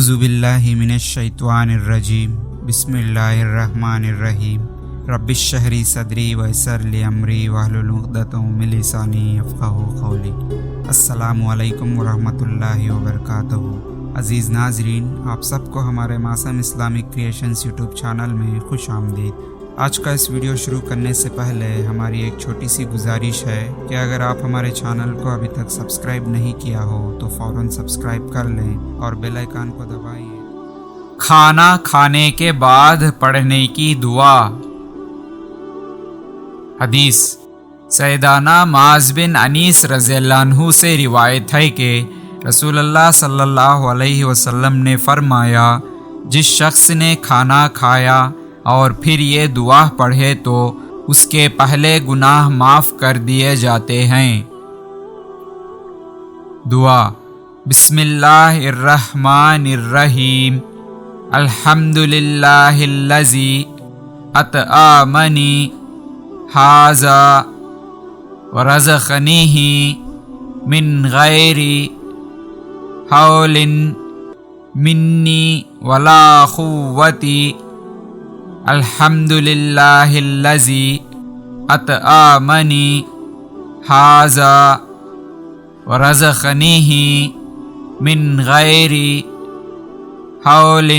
اعوذ باللہ من الشیطان الرجیم بسم اللہ الرحمن الرحیم رب اشرح لی صدری ویسر لی امری واحلل عقدۃ من لسانی یفقہوا قولی۔ السلام علیکم ورحمۃ اللہ وبرکاتہ۔ عزیز ناظرین، آپ سب کو ہمارے معصوم اسلامک کریشنز یوٹیوب چینل میں خوش آمدید۔ آج کا اس ویڈیو شروع کرنے سے پہلے ہماری ایک چھوٹی سی گزارش ہے کہ اگر آپ ہمارے چینل کو ابھی تک سبسکرائب نہیں کیا ہو تو فوراً سبسکرائب کر لیں اور بیل آئیکن کو دبائیے۔ کھانا کھانے کے بعد پڑھنے کی دعا۔ حدیث سیدنا معاذ بن انیس رضی اللہ عنہ سے روایت ہے کہ رسول اللہ صلی اللہ علیہ وسلم نے فرمایا، جس شخص نے کھانا کھایا اور پھر یہ دعا پڑھے تو اس کے پہلے گناہ معاف کر دیے جاتے ہیں۔ دعا۔ بسم اللہ الرحمن الرحیم الحمد للہ الذی اطعمنی ھذا ورزقنیہ من غیر حول منی ولا قوۃ۔ الحمد للہ الذی اطعمنی ھذا ورزقنیہ من غیر حول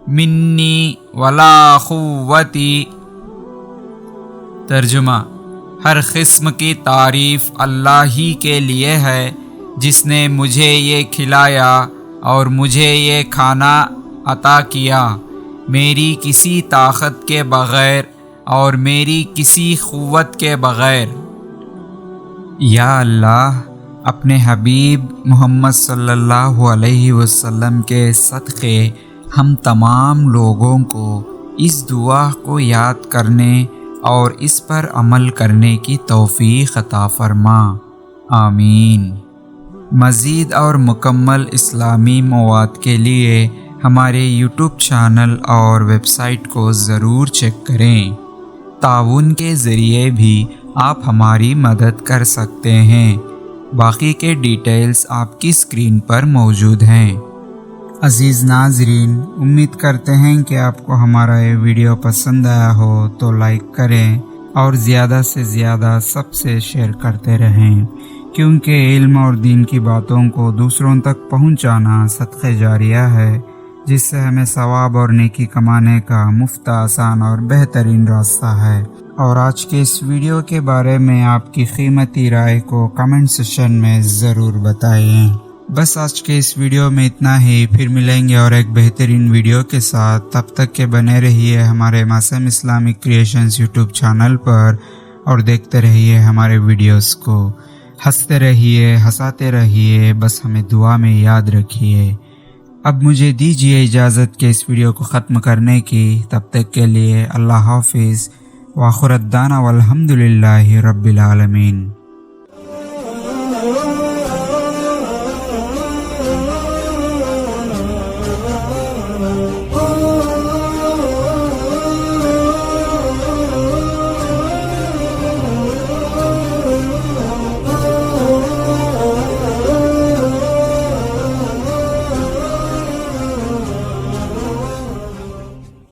منی ولا قوۃ۔ ترجمہ۔ ہر قسم کی تعریف اللہ ہی کے لیے ہے جس نے مجھے یہ کھلایا اور مجھے یہ کھانا عطا کیا، میری کسی طاقت کے بغیر اور میری کسی قوت کے بغیر۔ یا اللہ، اپنے حبیب محمد صلی اللہ علیہ وسلم کے صدقے ہم تمام لوگوں کو اس دعا کو یاد کرنے اور اس پر عمل کرنے کی توفیق عطا فرما، آمین۔ مزید اور مکمل اسلامی مواد کے لیے ہمارے یوٹیوب چینل اور ویب سائٹ کو ضرور چیک کریں۔ تعاون کے ذریعے بھی آپ ہماری مدد کر سکتے ہیں۔ باقی کے ڈیٹیلز آپ کی اسکرین پر موجود ہیں۔ عزیز ناظرین، امید کرتے ہیں کہ آپ کو ہمارا یہ ویڈیو پسند آیا ہو تو لائک کریں اور زیادہ سے زیادہ سب سے شیئر کرتے رہیں، کیونکہ علم اور دین کی باتوں کو دوسروں تک پہنچانا صدقہ جاریہ ہے، جس سے ہمیں ثواب اور نیکی کمانے کا مفت، آسان اور بہترین راستہ ہے۔ اور آج کے اس ویڈیو کے بارے میں آپ کی قیمتی رائے کو کمنٹ سیکشن میں ضرور بتائیں۔ بس آج کے اس ویڈیو میں اتنا ہی، پھر ملیں گے اور ایک بہترین ویڈیو کے ساتھ۔ تب تک کے بنے رہیے ہمارے معصوم اسلامک کریشنز یوٹیوب چینل پر اور دیکھتے رہیے ہمارے ویڈیوز کو۔ ہنستے رہیے، ہنساتے رہیے، بس ہمیں دعا میں یاد رکھیے۔ اب مجھے دیجیے اجازت کہ اس ویڈیو کو ختم کرنے کی۔ تب تک کے لیے اللہ حافظ، وآخر دعوانا والحمد للہ رب العالمین۔